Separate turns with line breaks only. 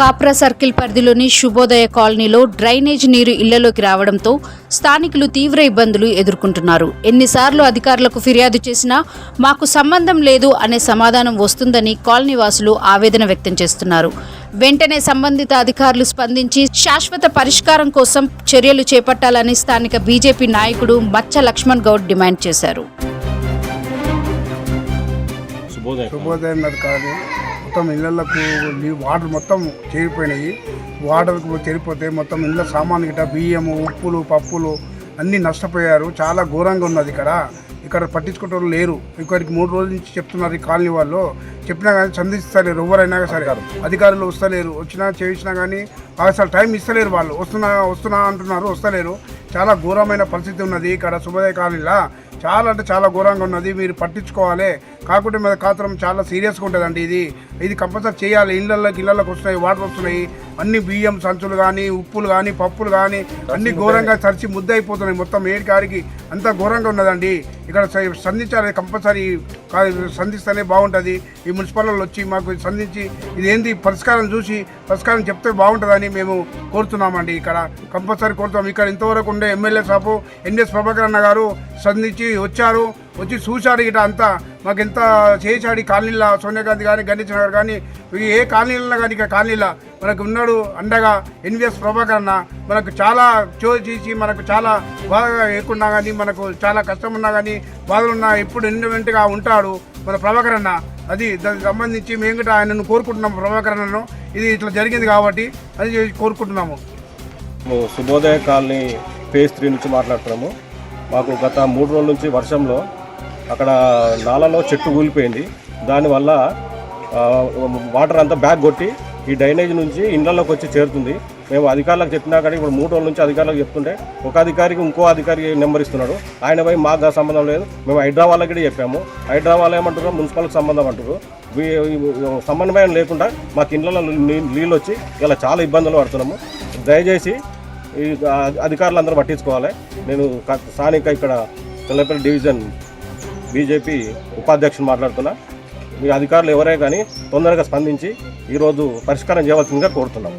Kapra circle పరిధిలోని శుభోదయ కాలనీలో drainage నీరు ఇళ్లలోకి రావడంతో స్థానికులు తీవ్ర ఇబ్బందులు ఎదుర్కొంటున్నారు. ఎన్నిసార్లు అధికారులకు ఫిర్యాదు చేసినా మాకు సంబంధం లేదు అనే సమాధానం వస్తుందని కాలనీ వాసులు ఆవేదన వ్యక్తం చేస్తున్నారు. వెంటనే సంబంధిత అధికారులు స్పందించి శాశ్వత పరిష్కారం కోసం చర్యలు చేపట్టాలని స్థానిక బీజేపీ నాయకుడు మచ్చ లక్ష్మణ్ గౌడ్ డిమాండ్ చేశారు.
శుభోదయం కాదు, మొత్తం ఇళ్ళకు వాటర్ మొత్తం చేరిపోయినాయి. వాటర్కు చేరిపోతే మొత్తం ఇళ్ళ సామాన్ గిట్ట బియ్యము, ఉప్పులు, పప్పులు అన్నీ నష్టపోయారు. చాలా ఘోరంగా ఉన్నది. ఇక్కడ పట్టించుకుంటూ లేరు. ఇక్కడికి 3 రోజుల నుంచి చెప్తున్నారు ఈ కాలనీ వాళ్ళు. చెప్పినా కానీ సంధిస్తలేరు. ఎవరైనా సరే అధికారులు వస్తలేరు. వచ్చినా చేసినా కానీ అసలు టైం ఇస్తలేరు. వాళ్ళు వస్తున్నా అంటున్నారు, వస్తలేరు. చాలా ఘోరమైన పరిస్థితి ఉన్నది ఇక్కడ శుభోదయ కాలనీలో. చాలా అంటే చాలా ఘోరంగా ఉన్నది. మీరు పట్టించుకోవాలి. కాకుంటే మీద కాత్రం చాలా సీరియస్గా ఉంటుందండి. ఇది కంపల్సరీ చేయాలి. ఇళ్ళకి వస్తున్నాయి, వాటర్ వస్తున్నాయి. అన్ని బియ్యం సంచులు కానీ, ఉప్పులు కానీ, పప్పులు కానీ అన్ని ఘోరంగా తరిచి ముద్ద అయిపోతున్నాయి. మొత్తం ఏడికాడికి అంత ఘోరంగా ఉన్నదండి. ఇక్కడ సంధించాలి. కంపల్సరీ సంధిస్తేనే బాగుంటుంది. ఈ మున్సిపల్ వచ్చి మాకు సంధించి ఇదేంటి పరిష్కారం చెప్తే బాగుంటుందని మేము కోరుతున్నామండి. ఇక్కడ కంపల్సరీ కోరుతాం. ఇక్కడ ఇంతవరకు ఉండే ఎమ్మెల్యే సాపు ఎన్ఎస్ ప్రభాకర్ అన్న గారు సంధించి వచ్చి చూశాడు. ఇట అంతా మాకు ఎంత చేశాడు. కాలనీలో సోనియా గాంధీ కానీ, గణేష్ నగర్ కానీ, ఏ కాలనీలో కానీ ఇక్కడ కాలనీలో మనకు ఉన్నాడు అండగా ఎన్విఎస్ ప్రభాకర్ అన్న. మనకు చాలా చేసి మనకు చాలా బాధగా లేకున్నా కానీ, మనకు చాలా కష్టం ఉన్నా కానీ, బాధలున్నా ఎప్పుడు వెంటగా ఉంటాడు మన ప్రభాకర్ అన్న. దానికి సంబంధించి మేము కూడా ఆయనను కోరుకుంటున్నాము. ప్రభాకర్ అన్నను ఇది ఇట్లా జరిగింది కాబట్టి అది కోరుకుంటున్నాము.
శుభోదయ కాలనీ ఫేజ్ 3 నుంచి మాట్లాడుతున్నాము. మాకు గత 3 రోజుల నుంచి వర్షంలో అక్కడ నాలలో చెట్టు కూలిపోయింది. దానివల్ల వాటర్ అంతా బ్యాగ్ కొట్టి ఈ డ్రైనేజ్ నుంచి ఇండ్లలోకి వచ్చి చేరుతుంది. మేము అధికారులకు చెప్పినా కానీ ఇప్పుడు 3 రోజుల నుంచి అధికారులకు చెప్తుంటే ఒక అధికారికి ఇంకో అధికారికి నెంబర్ ఇస్తున్నాడు. ఆయన పోయి మాకు సంబంధం లేదు. మేము హైడ్రా వాళ్ళకి కూడా చెప్పాము. హైడ్రా వాళ్ళు ఏమంటారు, మున్సిపల్కి సంబంధం అంటారు. సమన్వయం లేకుండా మాకు ఇండ్లలో నీళ్ళు వచ్చి ఇలా చాలా ఇబ్బందులు పడుతున్నాము. దయచేసి ఈ అధికారులు అందరూ పట్టించుకోవాలి. నేను స్థానిక ఇక్కడ తెల్లపల్లి డివిజన్ బీజేపీ ఉపాధ్యక్షులు మాట్లాడుతున్నా. మీ అధికారులు ఎవరే కానీ తొందరగా స్పందించి ఈరోజు పరిష్కారం చేయవలసిందిగా కోరుతున్నాం.